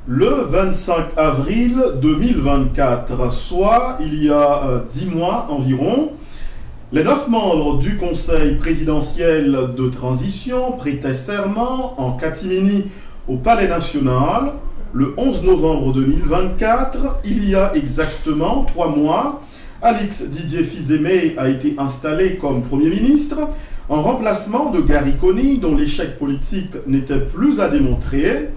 Le 25 avril 2024, soit il y a 10 mois environ, les 9 membres du Conseil présidentiel de transition prêtaient serment en catimini au Palais national le 11 novembre 2024. Il y a exactement 3 mois, Alix Didier Fils-Aimé a été installé comme Premier ministre en remplacement de Gary Conille, dont l'échec politique n'était plus à démontrer.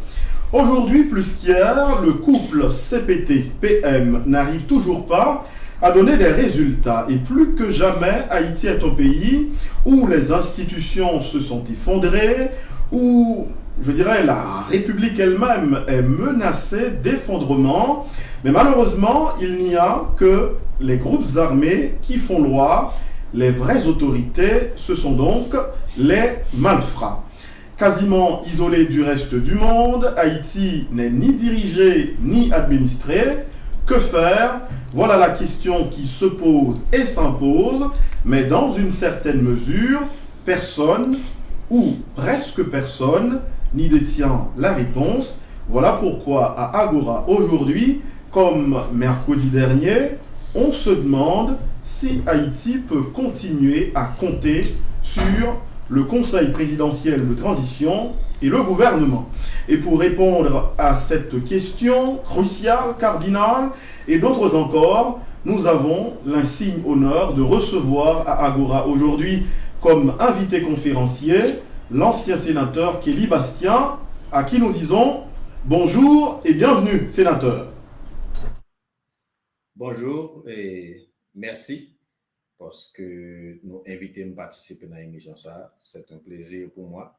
Aujourd'hui, plus qu'hier, le couple CPT-PM n'arrive toujours pas à donner des résultats. Et plus que jamais, Haïti est un pays où les institutions se sont effondrées, où, je dirais, la République elle-même est menacée d'effondrement. Mais malheureusement, il n'y a que les groupes armés qui font loi. Les vraies autorités, ce sont donc les malfrats. Quasiment isolé du reste du monde, Haïti n'est ni dirigé ni administré. Que faire? Voilà la question qui se pose et s'impose, mais dans une certaine mesure, personne, ou presque personne, n'y détient la réponse. Voilà pourquoi à Agora aujourd'hui, comme mercredi dernier, on se demande si Haïti peut continuer à compter sur le Conseil présidentiel de transition et le gouvernement. Et pour répondre à cette question cruciale, cardinale, et d'autres encore, nous avons l'insigne honneur de recevoir à Agora aujourd'hui comme invité conférencier l'ancien sénateur Kelly Bastien, à qui nous disons bonjour et bienvenue, sénateur. Bonjour et merci parce que nous invitons à participer à l'émission. C'est un plaisir pour moi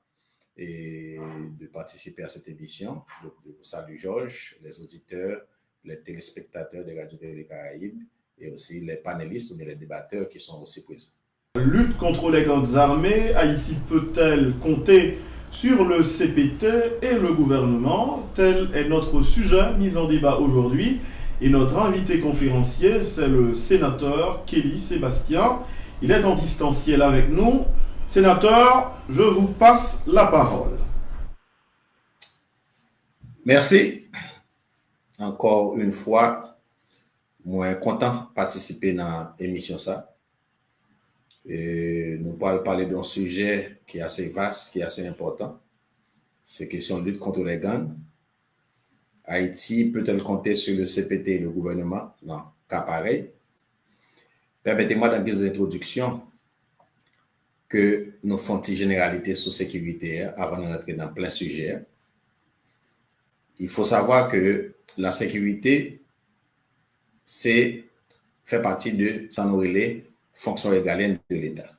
et de participer à cette émission. Donc, je salue Georges, les auditeurs, les téléspectateurs de Radio-Télé des Caraïbes et aussi les panélistes ou les débatteurs qui sont aussi présents. Lutte contre les gangs armés, Haïti peut-elle compter sur le CPT et le gouvernement? Tel est notre sujet mis en débat aujourd'hui. Et notre invité conférencier, c'est le sénateur Kelly Sébastien. Il est en distanciel avec nous. Sénateur, je vous passe la parole. Merci. Encore une fois, moi content de participer dans l'émission ça. Et nous allons parler d'un sujet qui est assez vaste, qui est assez important. C'est question de lutte contre les gangs. Haïti peut-elle compter sur le CPT et le gouvernement? Non, cas pareil. Permettez-moi dans guise d'introduction que nous faisons une généralité sur la sécurité avant de rentrer dans plein sujet. Il faut savoir que la sécurité, fait partie de ça nous relève fonction régalienne de l'État.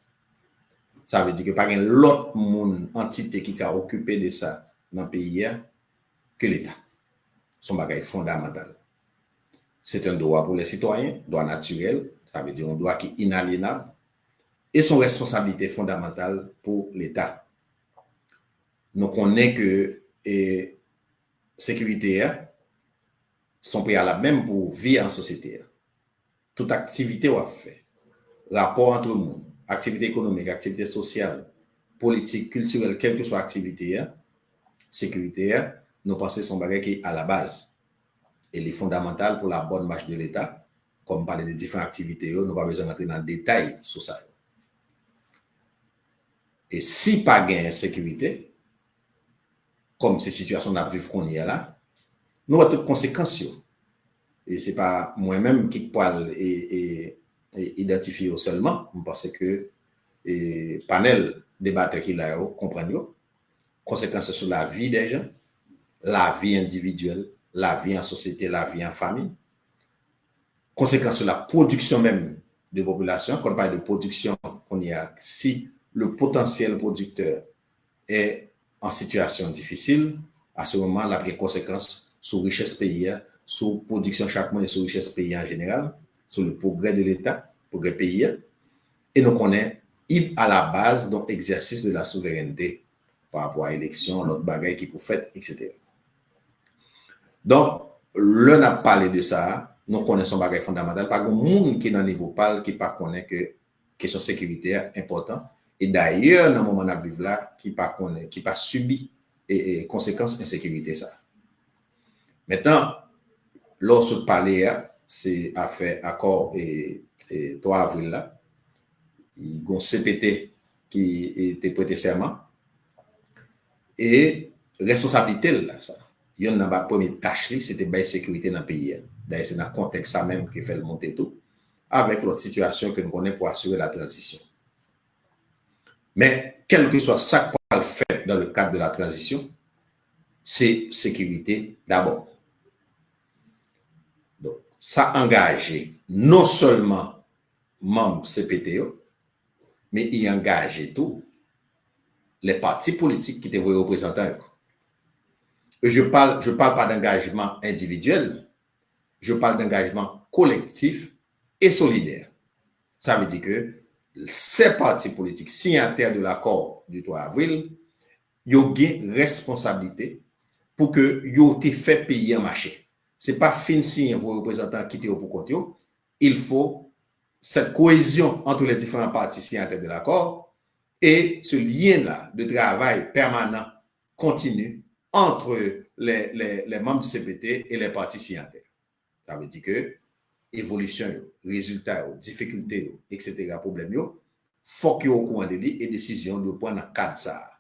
Ça veut dire que pas une autre entité qui a occupé de ça dans le pays que l'État. Son bagage fondamental. C'est un droit pour les citoyens, droit naturel, ça veut dire un droit qui est inaliénable, et son responsabilité fondamentale pour l'État. Donc, on est que sécurité sont préalables même pour vivre en société. Toute activité on fait, rapport entre le monde, activité économique, activité sociale, politique, culturelle, quelle que soit l'activité, sécurité, nous pensons son bagage qui est à la base. Et les fondamentales pour la bonne marche de l'État, comme parler de différentes activités, nous n'avons pas besoin d'entrer dans le détail sur ça. Et si pas gain sécurité, comme ces situations qu'on vivre qu'on y est là, nous avons toutes conséquences. Et ce n'est pas moi-même qui parle et identifier seulement. Je pense que le panel débatteur qui l'a comprendre conséquences sur la vie des gens, la vie individuelle, la vie en société, la vie en famille. Conséquences sur la production même de population. Quand on parle de production, on y a, si le potentiel producteur est en situation difficile, à ce moment, il y a des conséquences sur la richesse pays, sur la production chaque mois et sur la richesse pays en général, sur le progrès de l'État, progrès pays. Et nous connaissons à la base donc exercice de la souveraineté par rapport à l'élection, l'autre bagaille qui peut faire, etc. Donc, l'on a parlé de ça, nous connaissons bagaille fondamental. Pas de monde qui est dans le niveau parle, qui ne connaît que question sécuritaire important. Et d'ailleurs, dans le moment où on vit là, qui pas subi et conséquences d'insécurité ça. Maintenant, lorsque parler, c'est à faire accord et 3 avril là, il y a un CPT qui était prêté serment et responsabilité là ça. Il y a une première tâche c'était la sécurité dans le pays. D'ailleurs c'est dans le contexte ça même qui fait le monter tout avec l'autre situation que nous connaissons pour assurer la transition. Mais quel que soit ça qu'on va faire dans le cadre de la transition, c'est sécurité d'abord. Donc, ça engage non seulement membres CPTO, mais il engage tout les partis politiques qui étaient vos représentants. Et je parle pas d'engagement individuel, je parle d'engagement collectif et solidaire. Ça veut dire que ces partis politiques signataires de l'accord du 3 avril, ils ont une responsabilité pour que ils aient fait payer un marché. Ce n'est pas fin signe vos représentants qui étaient pour côté. Il faut cette cohésion entre les différents partis signataires de l'accord et ce lien-là de travail permanent, continu, entre les membres du CPT et les partis signataires. Ça veut dire que évolution, résultats, difficultés, etc., problèmes, il faut qu'il y ait au courant de lui et décision de prendre dans le cadre de ça.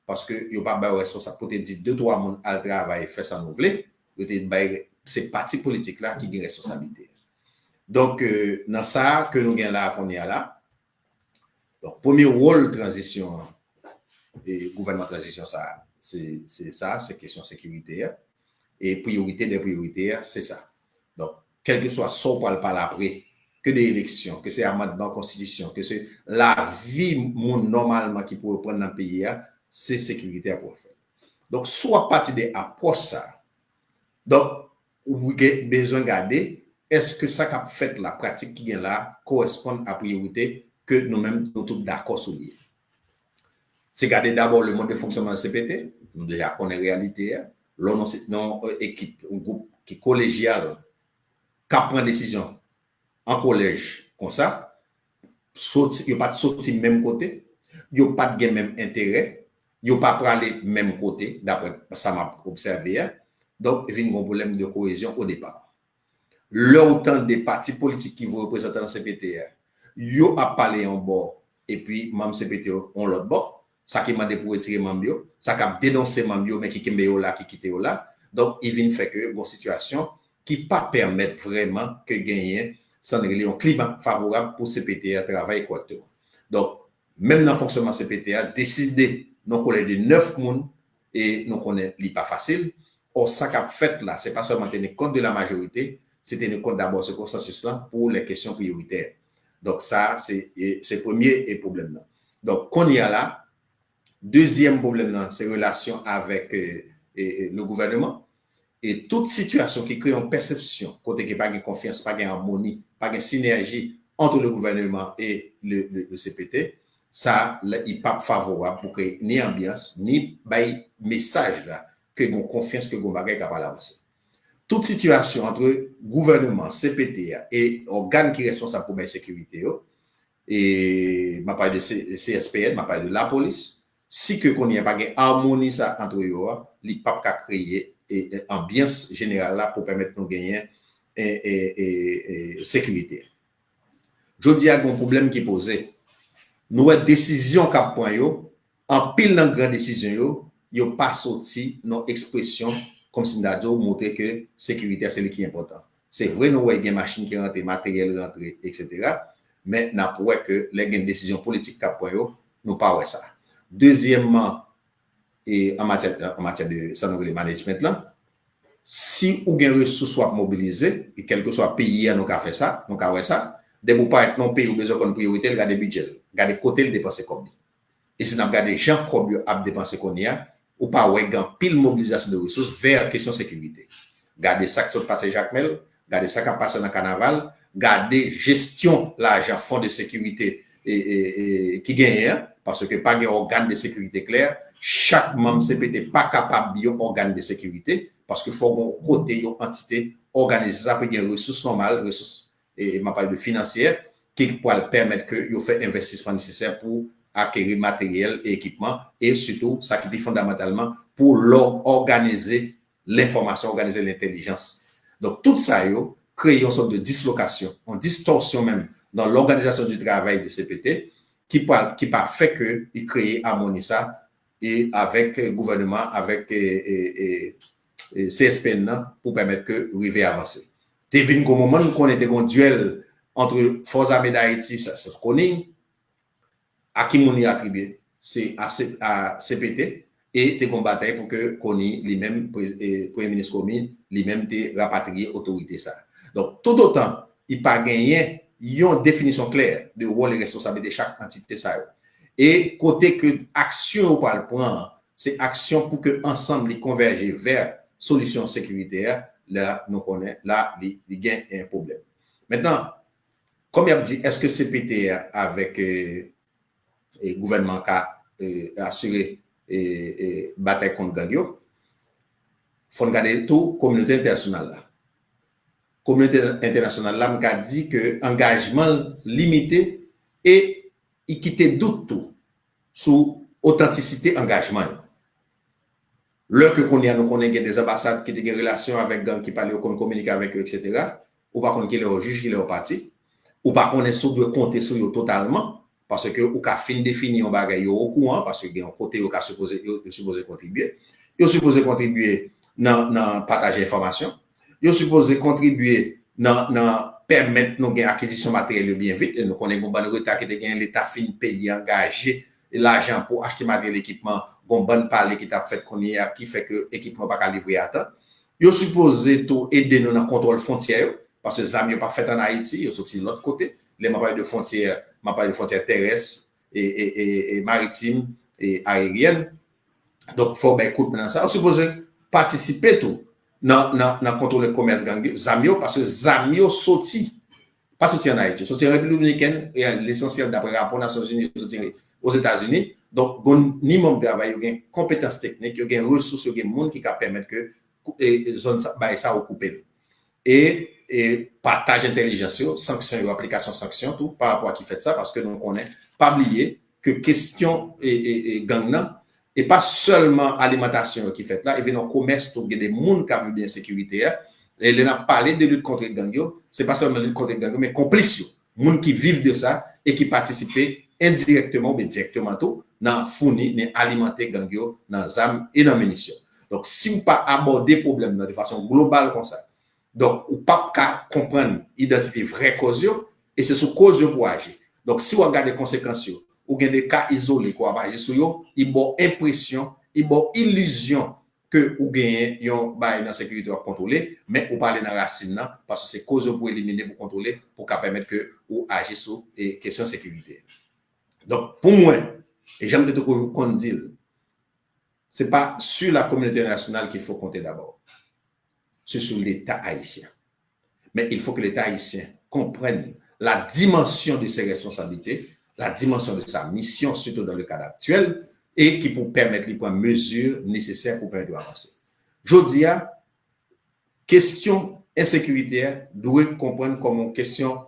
Parce que il n'y a pas de responsable pour te dire 2-3 personnes à travail, faire ça nous voulons, c'est parti politique là qui a une responsabilité. Donc, dans ça que nous avons là, qu'on est là, donc, premier rôle de transition et gouvernement de transition, ça, c'est ça, c'est question sécuritaire. Et priorité des priorités, c'est ça. Donc, quel que soit ce qu'on parle après, que des élections, que c'est amendement de la Constitution, que c'est la vie normalement qui pourrait prendre dans le pays, c'est sécurité pour faire. Donc, soit partie des approches ça. Donc, vous avez besoin de garder, est-ce que ça qu'a fait la pratique qui est là correspond à la priorité que nous-mêmes nous tous d'accord sur lui. C'est garder d'abord le mode de fonctionnement de CPT, nous déjà connaissons la réalité, non équipe, un groupe qui est collégial, qui prend décision en collège comme ça, il n'y a pas de sortie même côté, il n'y a pas de même intérêt, il n'y a pas de aller même côté, d'après ça m'a observé. Donc, il y a un problème de cohésion au départ. L'autant des partis politiques qui vous représentent dans le CPT, ils ont parlé en bord, et puis, même CPT, on l'autre bord, ça qui m'a dit pour retirer Mambio, ça qui a dénoncé Mambio, mais qui est là, qui quitte là. Donc, il vient faire que une situation qui ne pas permettre vraiment que gagner sans un climat favorable pour CPT à travailler correctement. Donc, même dans le fonctionnement CPT, décider, nous connaissons de 9 personnes et nous connaissons pas facile. Or, ça qu'a fait là, ce n'est pas seulement tenir compte de la majorité, c'est tenir compte d'abord ce consensus-là pour les questions prioritaires. Donc, ça, c'est le premier problème. Là. Donc, qu'on y a là, deuxième problème, c'est relation avec le gouvernement. Et toute situation qui crée une perception, côté qui n'y a pas de confiance, pas d'harmonie, pas de synergie entre le gouvernement et le CPT, ça, il n'est pas favorable pour créer ni ambiance, ni message là, que vous confiance que vous n'avez pas avancer. Toute situation entre gouvernement, CPT et organes qui sont responsables pour la sécurité, et je parle de CSPN, je parle de la police, si que qu'on n'y a pas d'harmonie entre eux, il n'y a pas de créer une ambiance générale là pour permettre de gagner sécurité. Je dis à un problème qui est posé. Nous avons décision qu'a point yo, en pile dans grande décision yo pas sorti nos expressions comme si nous montrer que sécurité c'est le qui est important. C'est vrai nous avons des machines qui rentrent, matériel rentrent, etc. Mais n'a pas que les décisions politiques qu'a point yo, nous pas ouais ça. Deuxièmement, et en matière de ça nous le management là, si ou gain ressources soit mobilisées et quel que soit pays nous qu'a fait ça, nous qu'a ouais ça, de vous pas être non pays ou besoin comme priorité, regarder budget, regarder côté le dépenser comme lui. Et si nous regardez gens comme a dépenser qu'on y a ou pas ouais gain pile mobilisation de ressources vers question sécurité. Regardez ça qui se passe Jacques Mel, regardez ça qui passe dans carnaval, regardez gestion l'argent fonds de sécurité et qui gagne parce que pas un organe de sécurité clair, chaque membre CPT pas capable d'un organe de sécurité parce qu'il faut côté une entité organisée ça pour des ressources normales, ressources et m'a parlé de financières qui pourrait permettre que yo fait investissement nécessaire pour acquérir matériel et équipement et surtout ça qui est fondamentalement pour organiser l'information, organiser l'intelligence. Donc, tout ça, crée une sorte de dislocation, une distorsion même dans l'organisation du travail de CPT qui pas fait que il crée harmonie ça et avec le gouvernement, avec CSPN pour permettre que river avancer. Devine qu'au moment où on était un duel entre Forces armées d'Haïti, ça se connaît, à qui on y attribué, c'est à CPT, et te combattait pour que Koni, lui-même, Premier ministre Komi, lui-même, te rapatrié autorité ça. Donc, tout autant, il pas gagné, il y a une définition claire de rôle et responsabilité de chaque entité ça. Et côté que action ou pas le prendre, c'est action pour que ensemble ils convergent vers solution sécuritaire. Là, nous connaissons, là, il y a un problème. Maintenant, comme il a dit, est-ce que CPT avec le gouvernement qui a assuré bataille contre Gangio, il faut regarder tout la communauté internationale. La communauté internationale là, m'a dit que engagement limité et il quitte doute tout sur authenticité engagement. L'heure que qu'on y a, nous connaissons des ambassades qui ont des relations avec gang qui parlent, qu'on communique avec eux, etc. Ou pas qu'on est au juge, qui est au parti. Ou pas qu'on est sûr de compter sur eux totalement. Parce que ou ka fin définir un bagage au courant parce que un côté ou ka supposé contribuer. Yo supposé contribuer dans partager information. Yo supposé contribuer dans permettre nous gain acquisition matérielle bien vite et nous connaissons bon ban retard qui te gain l'état fin pays engagé l'argent pour acheter matériel équipement bon ban parler qui t'a fait qu'on y a qui fait que équipement pas livrer à temps. Yo supposé tout aider nous dans contrôle frontière parce que ça mieux pas fait en Haïti, yo sorti de l'autre côté, les mapas de frontières terrestres et maritimes et aériennes. Donc, il faut bien écouter maintenant ça. On suppose participer tout dans le contrôle du commerce gang Zamio, parce que Zamio sorti, pas sorti en Haïti, sorti en République dominicaine, et l'essentiel d'après le rapport des Nations Unies, aux États-Unis. Donc, il y a un minimum de travail, il y a une compétence technique, il y a une ressource, il y a un monde qui permet que ça occupe. Et partage intelligence, sanctions et application sanctions, tout par rapport à qui fait ça, parce que nous connaissons, pas oublier que question et gang et pas seulement alimentation qui fait là, il y a un commerce, il y a des gens qui ont vu l'insécurité, et il a parlé de lutte contre le gang, c'est pas seulement lutte contre le gang, mais complice, les gens qui vivent de ça et qui participent indirectement ou directement tout, dans fournir, dans alimenter gang, dans les armes et dans les munitions. Donc, si vous pas aborder le problème de façon globale comme ça, donc, ou pas comprendre, identifier vraies causes, et c'est sur cause pour agir. Donc, si vous regardez les conséquences, ou bien des cas isolés qu'on va agir sur eux, il y a impression, il y a illusion que vous gagnez dans la sécurité à contrôler, mais vous parlez dans la racine, parce que c'est cause pour éliminer, pour contrôler, pour permettre que vous agissez sur les questions de sécurité. Donc, pour moi, et j'aime que qu'on dise, ce n'est pas sur la communauté nationale qu'il faut compter d'abord. C'est sur l'État haïtien. Mais il faut que l'État haïtien comprenne la dimension de ses responsabilités, la dimension de sa mission, surtout dans le cadre actuel, et qui pour permettre les points mesures nécessaires pour permettre d'avancer. Je dis à question insécuritaire doit comprendre comme une question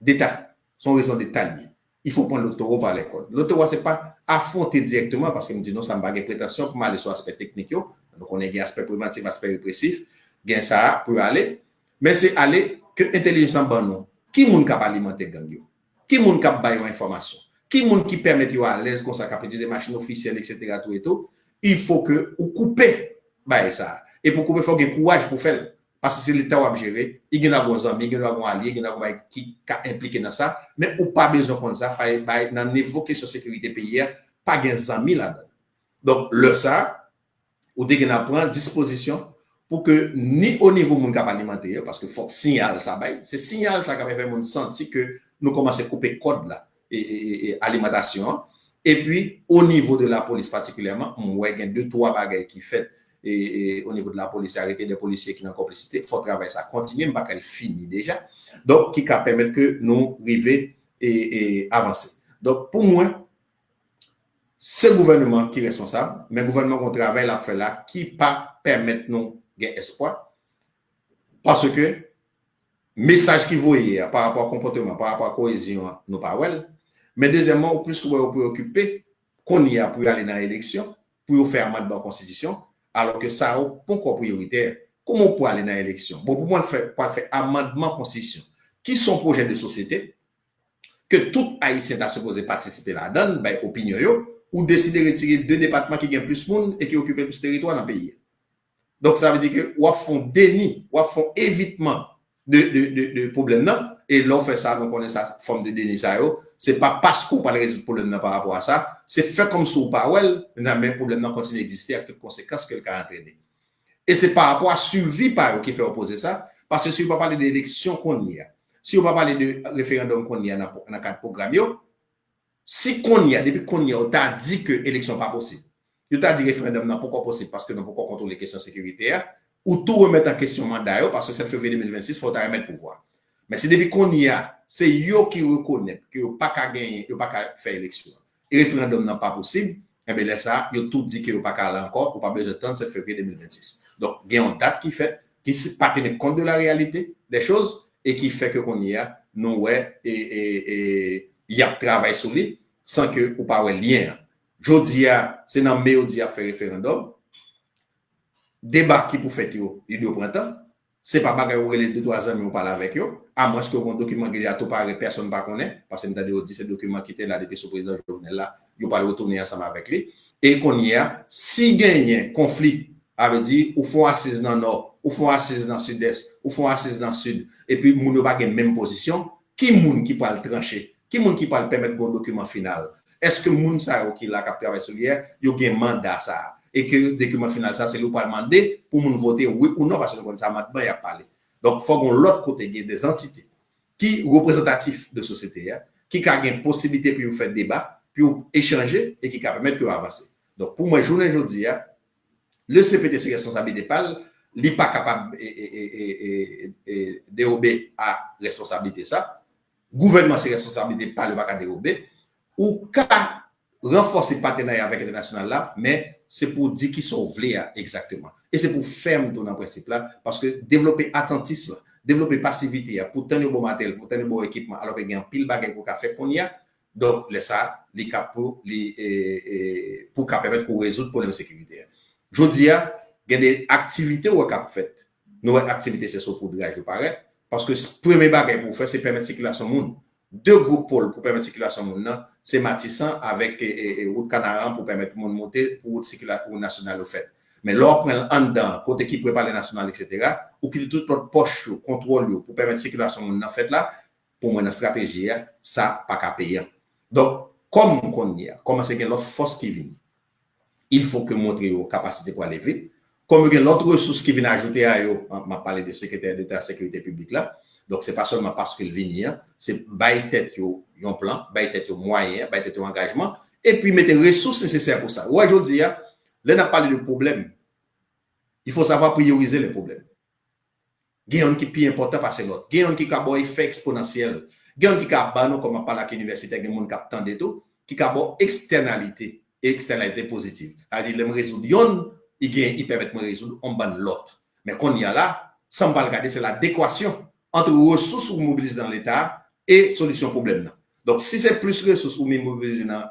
d'État, son raison d'État. Il faut prendre l'autoroute par l'école. L'autoroute, ce n'est pas affronter directement, parce que me dit non, ça me bague prétention pour aller sur l'aspect technique. Donc, on a un aspect préventif, aspect répressif. Gain ça pour aller, mais c'est aller que intelligence en bon qui moun cap alimenter gang yo, qui moun cap bailler information, qui moun qui permet yo à l'aise comme ça cap utiliser machine officielle etc. tout et tout, il faut que ou couper bailler ça et pour couper faut que courage pour faire parce que c'est l'état à gérer, il y a des amis, il y a des alliés, il y a des qui impliqué dans ça, mais ou pas besoin comme ça dans niveau question sécurité pays pas gain amis là-dedans. Donc le ça ou dès qu'on prend disposition pour que ni au niveau de mon cap alimentaire, parce que faut signal ça, c'est signal ça qui va faire mon senti que nous commençons à couper code là et alimentation. Et puis au niveau de la police particulièrement, moi il y a 2-3 bagages qui fait et au niveau de la police arrêter des policiers qui n'ont complicité, faut travailler ça continuer, pas qu'elle finit déjà. Donc qui va permettre que nous arrivions et avancer. Donc pour moi c'est le gouvernement qui est responsable, mais le gouvernement qu'on travaille là fait là qui pas permettre nous gain espoir parce que message qui voyait par rapport au comportement par rapport à la cohésion nous pas well mais deuxièmement au plus vous préoccupé qu'on y a pour aller dans l'élection pour faire mal de la constitution alors que ça n'est pas encore prioritaire. Comment on peut aller dans l'élection? Bon, pour moi, on fait amendement constitution. Qui sont projets de société que tout Haïtien a supposé participer là-dedans, ben, opinion yo, ou décider de retirer 2 départements qui gagnent plus de monde et qui occupent plus de territoire dans le pays. Donc, ça veut dire que ou font déni, ou font évitement de problème là, et l'on fait ça, donc on a sa forme de déni ça yo. C'est pas parce qu'on parle résoudre le problème par rapport à ça, c'est fait comme si on parle, mais le problème là continue d'exister avec toutes les conséquences que le cas a entraîné. Et c'est par rapport à suivi par eux qui fait opposer ça, parce que si on ne parle pas d'élection qu'on y a, si on ne parle pas de référendum qu'on y a dans le cadre programme, si qu'on y a, depuis qu'on y a, on t'a dit que l'élection n'est pas possible. On t'a dit que le référendum n'est pas possible parce que nous ne pouvons pas contrôler les questions sécuritaires, ou tout remettre en question mandat, parce que 7 février 2026, il faut remettre le pouvoir. Mais c'est depuis qu'on y a, c'est eux qui reconnaissent que vous pas qu'à gagner, vous pas qu'à faire élection. Le référendum n'est pas possible, et bien là, ça, ils ont tout dit que vous pas qu'à aller encore, vous pas besoin de 7 février 2026. Donc, il y a une date qui fait, qui ne pas tenir compte de la réalité des choses et qui fait que qu'on y a, nous, ouais, et il y a travail sur lui sans que vous pas un lien. Jodi c'est dans mai on a fait référendum. Débat qui pour faire il au printemps, c'est pas bagarre où les 2-3 ans mais on parle avec eux. À moins que un document qui est à tout pareil, personne pas connaît parce que nous dit ce document qui était là depuis ce président Jovenel là, il pas retourner ensemble avec lui et qu'on y a si gagne conflit avait dit ou font assise dans le nord, ou font assise dans le sud-est, ou font assise dans le sud et puis moun pas gagne même position, qui moun qui peut le trancher, qui moun qui peut le permettre un document final. Est-ce que moun ça qui là qui travaille sur hier, il y a un mandat ça et que le document final ça c'est le parlement demander pour moun voter oui ou non parce que ça maintenant il a parlé. Donc faut qu'on l'autre côté des entités qui représentatifs de société qui a une possibilité pour faire débat, pour échanger et qui permettre de avancer. Donc pour moi journée aujourd'hui le CPTC responsabilité PAL, il n'est pas capable de dérober à responsabilité ça. Gouvernement c'est responsabilité PAL, il ne pas dérober ou qu'à renforcer le partenariat avec l'international là, mais c'est pour dire qu'ils sont vlés exactement. Et c'est pour faire dans le principe là, parce que développer attentisme, développer passivité pour tenir bon matériel, pour tenir bon équipement, alors qu'il y a un pile bagage pour faire qu'on y a, donc les ça, les cap pour permettre qu'on résoudre le problème de sécurité. Je dis, il y a des activités où on a fait. Nos activités, c'est sur poudrage, je paraît, parce que le premier bagage pour faire, c'est permettre la circulation monde. 2 groupes pôles pour permettre la circulation monde, c'est Matissan avec route Canaran pour permettre le monde monter pour route circulation nationale au fait. Mais là, on prend en dedans, côté qui prépare les nationales, etc., ou qui toute notre poche, contrôle pour permettre la circulation monde en fait là, pour moi, la stratégie, ça n'a pas payer. Donc, comme on y a, comment c'est que l'autre force qui vient, il faut que montrer aux capacités pour aller vite. Comme il y a l'autre ressource qui vient ajouter à eux, on m'a parlé de secrétaire d'État à la sécurité publique là. Donc, ce n'est pas seulement parce qu'il vient, c'est bailler tête un plan, bailler tête moyen, bailler tête engagement, et puis mettre les ressources nécessaires pour ça. Aujourd'hui, là, on a parlé de problèmes. Il faut savoir prioriser les problèmes. Il y a un qui est plus important parce que l'autre. Il y a un qui a un effet exponentiel. Il y a un qui a un comme on parle à l'université, il y a un qui a tant tout, qui a une externalité. Externalité positive. C'est-à-dire, les résoudre, ils permettent de résoudre, on banne l'autre. Mais qu'on y a là, sans pas regarder, c'est l'adéquation entre ressources ou mobilisées dans l'État et solution problème. Donc, si c'est plus ressources ou mobilisées dans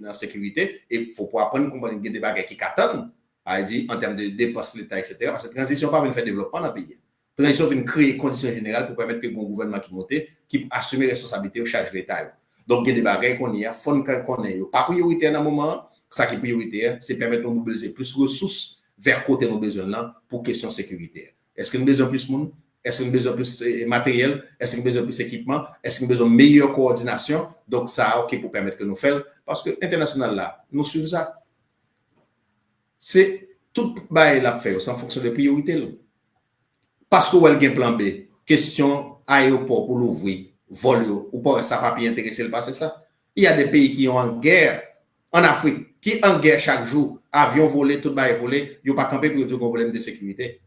la sécurité, il faut pouvoir prendre compagnie des bagages qui attendent, en termes de dépenses de l'État, etc. Parce que la transition pas venir faire développement dans le pays. La transition vient créer des conditions générales pour permettre que le gouvernement qui monte, qui assume les responsabilités au charge de l'État. Donc, il y a des bagages qu'on y a, il faut qu'on ait pas prioritaire dans le moment. Ça qui est prioritaire, c'est permettre de mobiliser plus de ressources vers côté nos besoins pour question sécuritaire. Est-ce que nous avons besoin de plus de monde? Est-ce que nous avons besoin de plus de matériel? Est-ce que nous avons besoin de plus d'équipement? Est-ce que nous avons besoin de meilleure coordination? Donc, ça, OK, pour permettre que nous fassions. Parce que l'international, là, nous suivons ça. C'est tout bail là faire en fonction de priorité. Parce que vous avez un plan B, question aéroport pour l'ouvrir, vol, ou pas, ça va pas intéresser le passé ça. Il y a des pays qui ont en guerre en Afrique, qui en guerre chaque jour, avion volé, tout bail volé, ils n'ont pas campé pour dire qu'on problème de sécurité.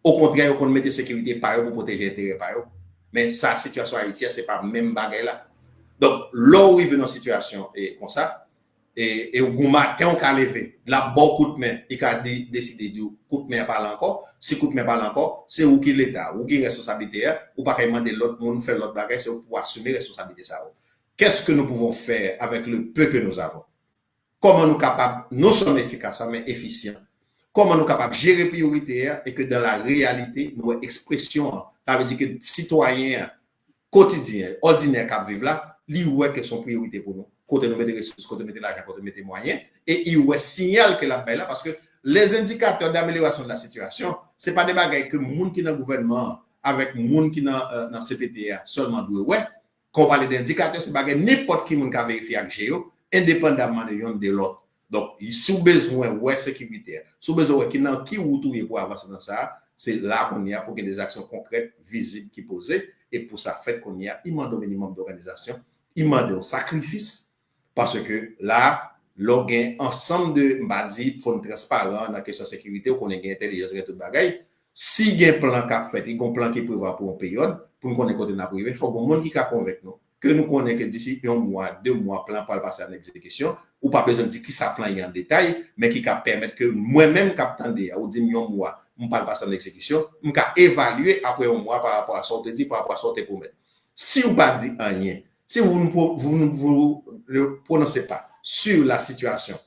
Au contraire, on met de sécurité par eux pour protéger l'intérêt par eux. Mais ça, situation haïtienne, ce n'est pas le même bagage là. Donc, là où il vient dans une situation comme ça, et au matin, on a levé, là, bon coup de main, il a décidé de coup de main parle encore. Si coup de main parle encore, c'est où qui l'État, où qui est responsabilité, ou pas demander l'autre monde faire l'autre bagage, c'est pour assumer la responsabilité ça. Qu'est-ce que nous pouvons faire avec le peu que nous avons? Comment nous sommes capables, non seulement efficaces, mais efficients, comment nous sommes capables de gérer prioritaire et que dans la réalité, nous avons expression, ça veut dire que citoyens quotidiens, ordinaires qui vivent là, ils voient que sont priorité pour nous. Côté nous mettre des ressources, côté mettre l'argent, côté mettre des moyens, et ils voient signal que la paix là, parce que les indicateurs d'amélioration de la situation, ce n'est pas des bagages que les gens qui sont dans le gouvernement avec les gens qui sont dans le CPTA seulement doivent ouais. Quand on parle d'indicateurs, c'est pas n'importe qui qui a vérifié avec Géo, indépendamment de l'un de l'autre. Donc, sous besoin ouais sécuritaire, sous besoin qui route pour avancer dans ça, c'est là qu'on y a pour qu'il y ait des actions concrètes, visibles qui posées, et pour ça fait qu'on y a, il demande un minimum d'organisation, il demande un sacrifice, parce que là, l'on gagne ensemble de badi pour une transparence dans la question de sécurité, ou qu'on ait une intelligence et tout bagaille. Si il y a un plan qui a fait, il y a un plan qui prévoit pour une période, pour nous connaître côté de la privée, il faut que le monde qui a convaincu nous, que nous connaissons que d'ici 1 mois, 2 mois, plan pour le passer à l'exécution, ou pas besoin de dire qui ça plan en détail, mais qui va permettre que moi-même, capitaine, ou 10 millions de mois, je ne parle pas de l'exécution, je vais évaluer après 1 mois par rapport à ce que dit, par rapport à ce que vous mettez. Si vous ne pas dit rien, si vous ne prononcez pas sur la situation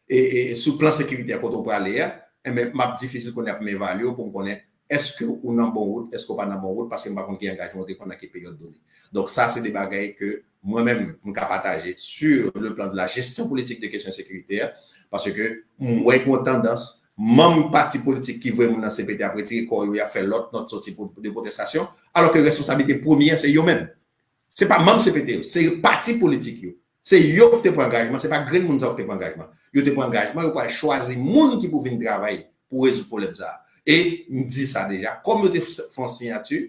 et sur le plan sécuritaire quand on peut aller, mais c'est difficile qu'on ait m'évaluer pour connaître est-ce que on a bon route, est-ce qu'on pas dans bon route parce que je ne sais pas qui engagement pendant quelle période donnée. Donc ça c'est des bagages que moi-même je peux partager sur le plan de la gestion politique des questions sécuritaires parce que moi j'ai une tendance même parti politique qui veut dans CPT après tirer quoi il a fait notre sortie de protestation alors que la responsabilité première c'est eux-mêmes. C'est pas même CPT, c'est parti politique yo. C'est yo qui prend engagement, c'est pas grand monde qui prend engagement. Yo te prend engagement, yo pas choisir monde qui pour venir travailler pour résoudre problème ça. Et me dit ça déjà, comme yo te font signature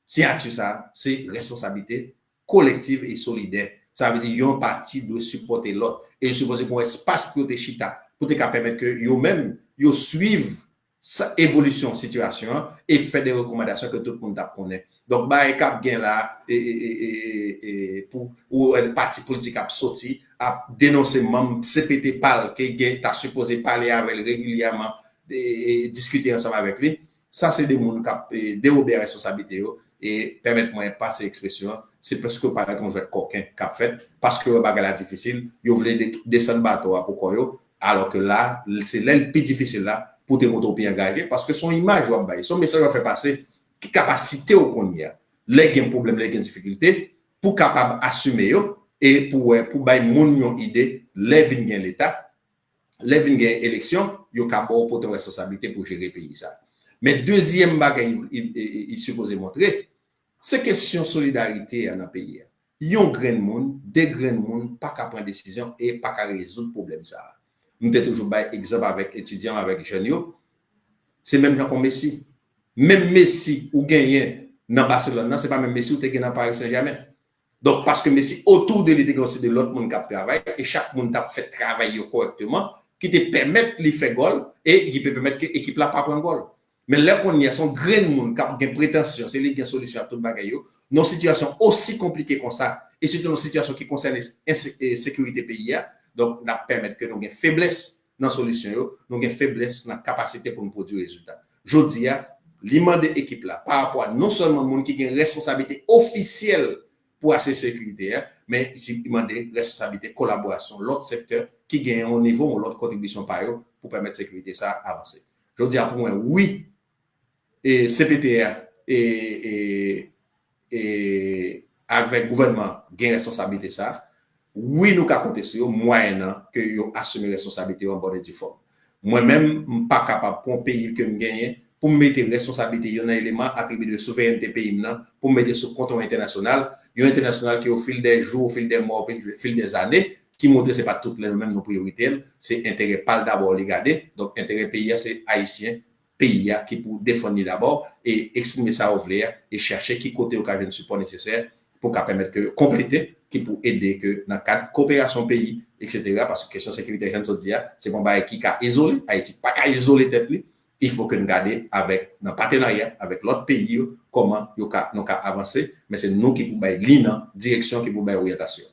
ça, c'est responsabilité collective et solidaire. Ça veut dire yon parti doit supporter l'autre et supposer qu'on espace pour te chita pour te permettre que yo même yo suivent sa évolution situation et fait des recommandations que tout le monde connaît. Donc bah cap gain là et pour ou un parti politique a sorti a dénoncer même CPT parle que t'a supposé parler avec régulièrement et discuter ensemble avec lui. Ça c'est des monde qui dérober responsabilité et permettre-moi passer expression c'est presque paraître un jeu coquin qu'a fait parce que bagarre difficile, yo voulait descendre bateau pourquoi yo alors que là c'est le plus difficile là pour te montrer bien engagé parce que son image va bailler son message va faire passer qui capacité au qu'on y a les gain problème les gain difficulté pour capable assumer yo et pour bailler moun yon idée les vinn gain l'état les vinn gain élection yo capable pour responsabilité pour gérer pays ça mais deuxième bagage il supposé montrer c'est question solidarité dans pays yon grand monde des grands monde pas capable prendre décision et pas capable résoudre problème ça. Nous avons toujours par exemple avec étudiants, avec jeunes, c'est même comme Messi. Même Messi ou gagné dans Barcelone, ce n'est pas même Messi ou gagné dans Paris Saint-Germain. Donc, parce que Messi, autour de lui, de l'autre monde qui travaille, et chaque monde a fait travailler correctement, qui te permet de faire goal et qui peut permettre que l'équipe là pas prendre goal. Mais là qu'on y a son grand monde qui a une prétention, c'est lui qui a une solution à tout le bagage. Dans une situation aussi compliquée comme ça, et surtout dans une situation qui concerne la sécurité pays, donc, nous permettre que nous ayons une faiblesse dans la solution, nous ayons une faiblesse dans la capacité pour nous produire des résultats. Je dis, l'immense de l'équipe là, par rapport à non seulement le monde qui a une responsabilité officielle pour la sécurité, mais ici, il y a une responsabilité collaboration, l'autre secteur qui gagne un niveau, l'autre contribution par eux pour permettre la sécurité ça avancer. Je dis pour moi, oui, et CPTR et avec le gouvernement, gagne responsabilité ça. Oui, nous avons compté sur eux, moyennant que nous assumons responsabilité en bonne et due forme. Moi-même, je ne suis pas capable pour un pays que je gagne, pour me mettre responsabilité, il y a un élément attribué de souveraineté pays, pour me mettre sur le compte international. Il y a un international qui, au fil des jours, au fil des mois, au fil des années, qui montre que ce n'est pas toutes les mêmes nos priorités. C'est intérêt pas d'abord les garder. Donc, intérêt pays, c'est haïtien, pays qui pour défendre d'abord et exprimer ça au clair et chercher qui côté au cas de support nécessaire pour permettre que compléter qui pour aider que dans le cadre de coopération pays, etc. Parce que question sécurité, je te dis, c'est bon, qui a isolé, Haïti, pas qu'à isoler tête, il faut que nous gardions avec un partenariat avec l'autre pays, comment nous avons avancé, mais c'est nous qui pouvons donner direction, qui pouvons donner orientation.